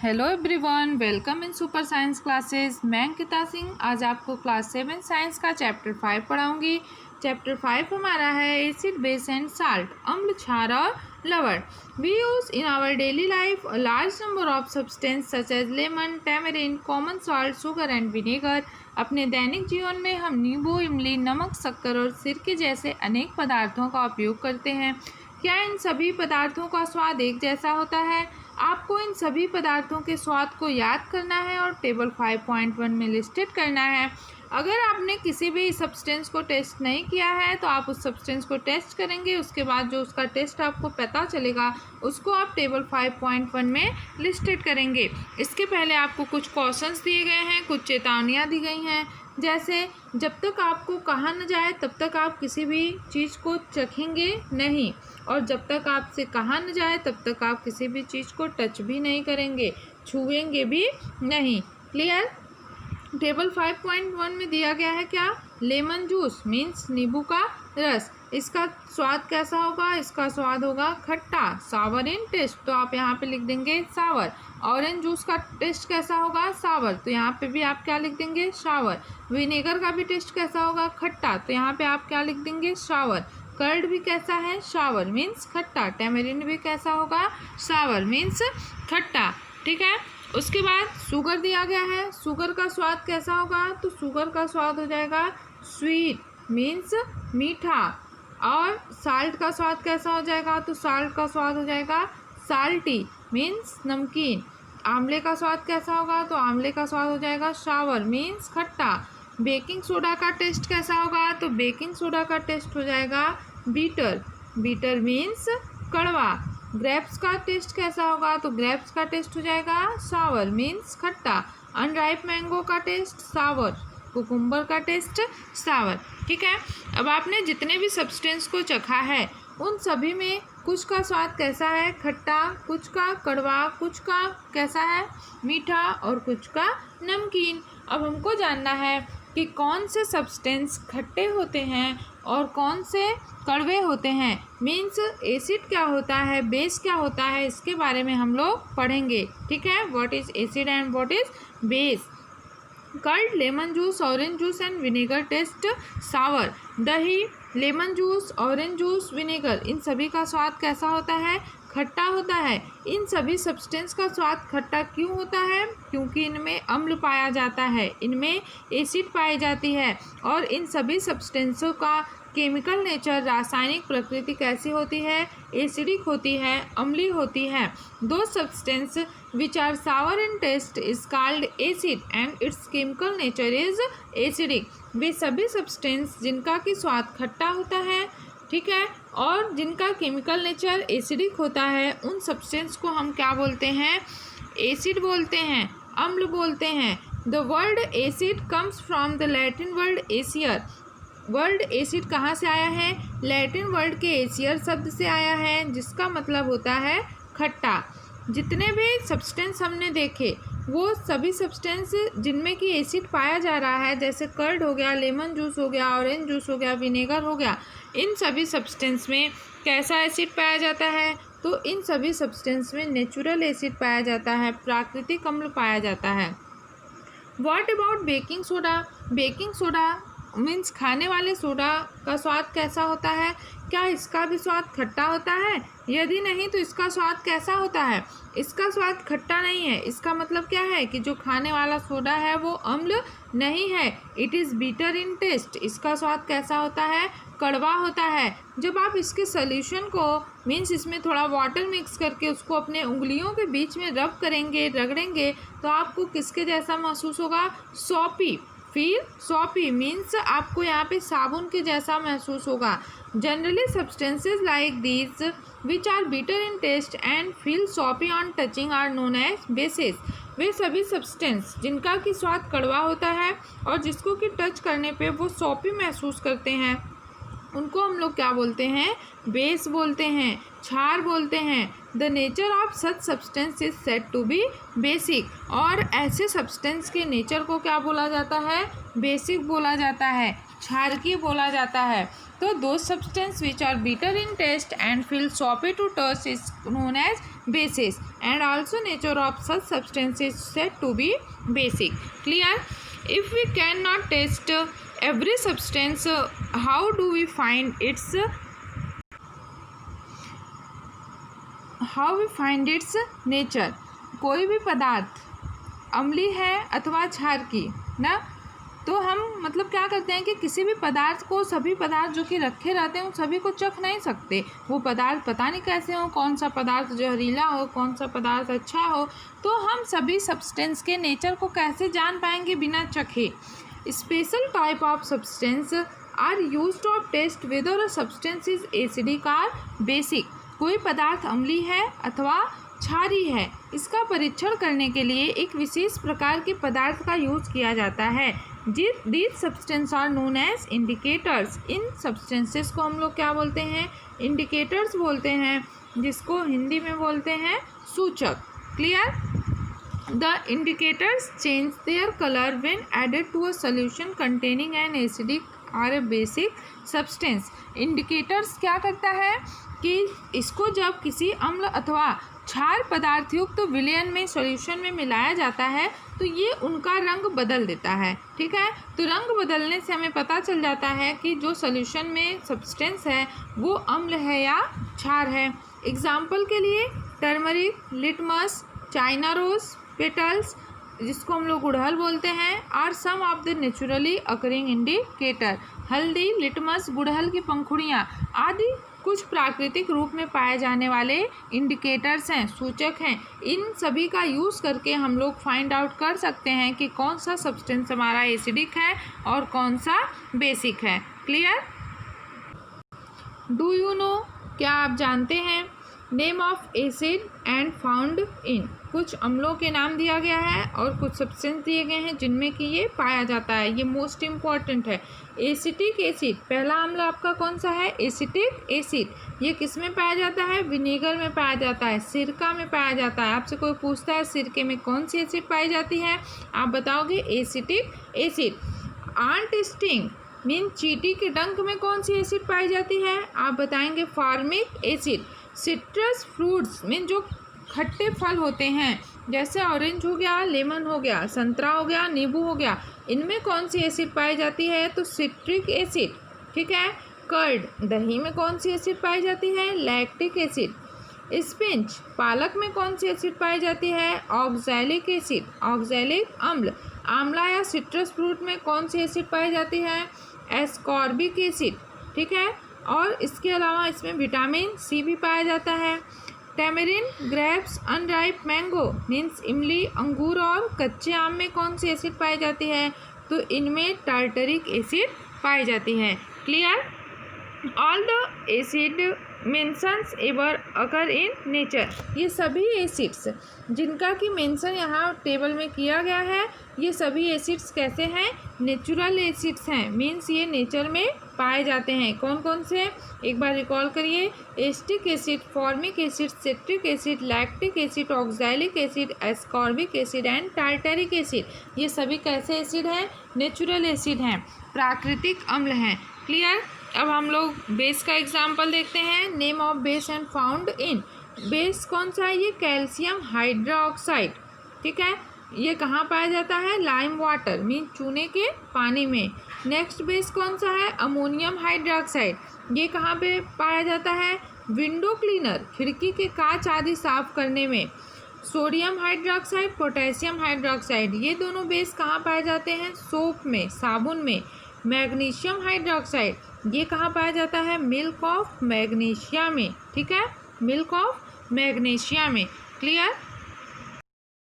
Hello everyone, welcome in super science classes. मैं अंकिता सिंह आज आपको क्लास 7 साइंस का चैप्टर 5 पढ़ाऊंगी। चैप्टर 5 हमारा है एसिड, बेस एंड साल्ट, अम्ल, क्षार और लवण। We use in our daily life a large number of substance such as lemon, tamarind, common salt, sugar and vinegar. अपने दैनिक जीवन में हम नींबू, इमली, नमक, शक्कर और सिरके जैसे अनेक पदार्थों का उपयोग करते हैं। क्या इन सभी पदार्थों का स्वाद एक जैसा होता है? आपको इन सभी पदार्थों के स्वाद को याद करना है और टेबल 5.1 में लिस्टेड करना है। अगर आपने किसी भी सब्सटेंस को टेस्ट नहीं किया है तो आप उस सब्सटेंस को टेस्ट करेंगे, उसके बाद जो उसका टेस्ट आपको पता चलेगा उसको आप टेबल 5.1 में लिस्टेड करेंगे। इसके पहले आपको कुछ क्वेश्चंस दिए गए हैं, कुछ चेतावनियाँ दी गई हैं, जैसे जब तक आपको कहा न जाए तब तक आप किसी भी चीज़ को चखेंगे नहीं, और जब तक आपसे कहा न जाए तब तक आप किसी भी चीज़ को टच भी नहीं करेंगे, छुएंगे भी नहीं। क्लियर? टेबल 5.1 में दिया गया है क्या? लेमन जूस मीन्स नींबू का रस। इसका स्वाद कैसा होगा? इसका स्वाद होगा खट्टा, सावर इन टेस्ट, तो आप यहाँ पे लिख देंगे सावर। ऑरेंज जूस का टेस्ट कैसा होगा? सावर, तो यहाँ पे भी आप क्या लिख देंगे? सावर। विनेगर का भी टेस्ट कैसा होगा? खट्टा, तो यहाँ पे आप क्या लिख देंगे? सावर। कर्ड भी कैसा है? सावर मीन्स खट्टा। टैमरिन भी कैसा होगा? सावर मीन्स खट्टा। ठीक है। उसके बाद शुगर दिया गया है, शुगर का स्वाद कैसा होगा? तो शुगर का स्वाद हो जाएगा स्वीट मीन्स मीठा। और साल्ट का स्वाद कैसा हो जाएगा? तो साल्ट का स्वाद हो जाएगा साल्टी मीन्स नमकीन। आंवले का स्वाद कैसा होगा? तो आंवले का स्वाद हो जाएगा सावर मीन्स खट्टा। बेकिंग सोडा का टेस्ट कैसा होगा? तो बेकिंग सोडा का टेस्ट हो जाएगा बीटर, बीटर मीन्स कड़वा। ग्रेप्स का टेस्ट कैसा होगा? तो ग्रेप्स का टेस्ट हो जाएगा सावर मीन्स खट्टा। अनराइप मैंगो का टेस्ट सावर, कुकुम्बर का टेस्ट सावर। ठीक है। अब आपने जितने भी सब्सटेंस को चखा है उन सभी में कुछ का स्वाद कैसा है? खट्टा, कुछ का कड़वा, कुछ का कैसा है? मीठा, और कुछ का नमकीन। अब हमको जानना है कि कौन से सब्सटेंस खट्टे होते हैं और कौन से कड़वे होते हैं। मीन्स एसिड क्या होता है, बेस क्या होता है, इसके बारे में हम लोग पढ़ेंगे। ठीक है। What is acid and what is base. Curd, lemon juice, orange juice and vinegar taste sour. दही, lemon juice, orange juice, vinegar, इन सभी का स्वाद कैसा होता है? खट्टा होता है। इन सभी सब्सटेंस का स्वाद खट्टा क्यों होता है? क्योंकि इनमें अम्ल पाया जाता है, इनमें एसिड पाई जाती है। और इन सभी सब्सटेंसों का केमिकल नेचर, रासायनिक प्रकृति कैसी होती है? एसिडिक होती है, अम्लीय होती है। दो substance which are sour in taste is called acid and its chemical nature is acidic. वे सभी सब्सटेंस जिनका कि स्वाद खट्टा होता है, ठीक है, और जिनका केमिकल नेचर एसिडिक होता है, उन सब्सटेंस को हम क्या बोलते हैं? एसिड बोलते हैं, अम्ल बोलते हैं। The word acid comes from the Latin word easier. Word acid कहाँ से आया है? लैटिन वर्ड के एसियर शब्द से आया है, जिसका मतलब होता है खट्टा। जितने भी सब्सटेंस हमने देखे वो सभी सब्सटेंस जिनमें कि एसिड पाया जा रहा है, जैसे कर्ड हो गया, लेमन जूस हो गया, ऑरेंज जूस हो गया, विनेगर हो गया, इन सभी सब्सटेंस में कैसा एसिड पाया जाता है? तो इन सभी सब्सटेंस में नेचुरल एसिड पाया जाता है, प्राकृतिक अम्ल पाया जाता है। What about baking soda? Baking soda means खाने वाले सोडा का स्वाद कैसा होता है? क्या इसका भी स्वाद खट्टा होता है? यदि नहीं तो इसका स्वाद कैसा होता है? इसका स्वाद खट्टा नहीं है। इसका मतलब क्या है कि जो खाने वाला सोडा है वो अम्ल नहीं है, it is bitter in taste. इसका स्वाद कैसा होता है? कड़वा होता है। जब आप इसके सोल्यूशन को मीन्स इसमें थोड़ा वाटर मिक्स करके उसको अपने उंगलियों के बीच में रब करेंगे, रगड़ेंगे, तो आपको किसके जैसा महसूस होगा? सॉपी। फिर सॉपी मीन्स आपको यहाँ पे साबुन के जैसा महसूस होगा। Generally substances like these which are bitter in taste and feel soapy on touching are known as bases. वे सभी सब्सटेंस जिनका कि स्वाद कड़वा होता है और जिसको कि टच करने पे वो सॉपी महसूस करते हैं, उनको हम लोग क्या बोलते हैं? बेस बोलते हैं, क्षार बोलते हैं। The nature of such substance is said to be basic. और ऐसे सब्सटेंस के नेचर को क्या बोला जाता है? बेसिक बोला जाता है, क्षारकीय बोला जाता है। तो दो substance which are bitter in taste and feel soapy to touch is known as bases, and also nature of such substance is said to be basic. Clear? If we cannot taste every substance, how do we find its nature? कोई भी पदार्थ अम्ली है अथवा क्षारकी ना, तो हम मतलब क्या करते हैं कि किसी भी पदार्थ को, सभी पदार्थ जो कि रखे रहते हैं उन सभी को चख नहीं सकते। वो पदार्थ पता नहीं कैसे हो, कौन सा पदार्थ जहरीला हो, कौन सा पदार्थ अच्छा हो, तो हम सभी सब्सटेंस के नेचर को कैसे जान पाएंगे बिना चखे। Special type of substance are use to test whether a substance is acidic or basic. कोई पदार्थ अम्ली है अथवा क्षारी है, इसका परीक्षण करने के लिए एक विशेष प्रकार के पदार्थ का यूज किया जाता है। These substances are known as indicators. In substances को हम लोग क्या बोलते हैं? इंडिकेटर्स बोलते हैं, जिसको हिंदी में बोलते हैं सूचक। Clear? The indicators change their color when added to a solution containing an acidic or a basic substance. Indicators क्या करता है कि इसको जब किसी अम्ल अथवा क्षार पदार्थ युक्त विलयन में सॉल्यूशन में मिलाया जाता है तो ये उनका रंग बदल देता है। ठीक है, तो रंग बदलने से हमें पता चल जाता है कि जो सॉल्यूशन में सब्सटेंस है वो अम्ल है या क्षार है। एग्जाम्पल के लिए turmeric, litmus, China rose petals, जिसको हम लोग गुड़हल बोलते हैं, are some of the naturally occurring indicator. हल्दी, लिटमस, गुड़हल की पंखुड़ियाँ आदि कुछ प्राकृतिक रूप में पाए जाने वाले इंडिकेटर्स हैं, सूचक हैं। इन सभी का यूज़ करके हम लोग फाइंड आउट कर सकते हैं कि कौन सा सब्सटेंस हमारा एसिडिक है और कौन सा बेसिक है। क्लियर? डू यू नो, क्या आप जानते हैं? Name of acid and found in. कुछ अम्लों के नाम दिया गया है और कुछ सब्सटेंस दिए गए हैं जिनमें कि ये पाया जाता है। ये मोस्ट इम्पॉर्टेंट है। एसिटिक एसिड, पहला अम्ल आपका कौन सा है? Acetic acid. ये किस में पाया जाता है? विनेगर में पाया जाता है, सिरका में पाया जाता है। आपसे कोई पूछता है सिरके में कौन सी एसिड पाई जाती है, आप बताओगे acetic acid. Ant sting mean चींटी के डंक में कौन सी एसिड पाई जाती है, आप बताएंगे formic acid. Citrus fruits mean जो खट्टे फल होते हैं, जैसे ऑरेंज हो गया, लेमन हो गया, संतरा हो गया, नींबू हो गया, इनमें कौन सी एसिड पाई जाती है? तो सिट्रिक एसिड। ठीक है। कर्ड, दही में कौन सी एसिड पाई जाती है? Lactic acid. स्पिंच, पालक में कौन सी एसिड पाई जाती है? ऑक्सैलिक एसिड, ऑक्सैलिक अम्ल। आंवला या सिट्रस फ्रूट में कौन सी एसिड पाई जाती है? Ascorbic acid. ठीक है, और इसके अलावा इसमें विटामिन सी भी पाया जाता है। Tamarind, grapes, unripe mango means इमली, अंगूर और कच्चे आम में कौन सी एसिड पाई जाती है? तो इनमें टार्टरिक एसिड पाई जाती है। Clear? All the acid mentions ever occur in nature. ये सभी एसिड्स जिनका कि मेंशन यहाँ टेबल में किया गया है, ये सभी एसिड्स कैसे हैं? नेचुरल एसिड्स हैं, मीन्स ये नेचर में पाए जाते हैं। कौन कौन से? एक बार रिकॉल करिए। Acetic acid, formic acid, citric acid, lactic acid, oxalic acid, ascorbic acid and tartaric acid. ये सभी कैसे एसिड हैं? नेचुरल एसिड हैं, प्राकृतिक अम्ल हैं। क्लियर? अब हम लोग बेस का एग्जाम्पल देखते हैं। Name of base and found in. Base कौन सा है? ये कैल्शियम हाइड्रोक्साइड। ठीक है, ये कहाँ पाया जाता है? लाइम वाटर मीन चूने के पानी में। नेक्स्ट बेस कौन सा है? Ammonium hydroxide. ये कहाँ पे पाया जाता है? विंडो क्लीनर, खिड़की के कांच आदि साफ करने में। सोडियम हाइड्रोक्साइड, पोटेशियम हाइड्रोक्साइड, ये दोनों बेस कहाँ पाए जाते हैं? सोप में, साबुन में। मैग्नीशियम हाइड्रोक्साइड, ये कहाँ पाया जाता है? मिल्क ऑफ मैग्नीशिया में। ठीक है, मिल्क ऑफ मैग्नीशिया में। क्लियर?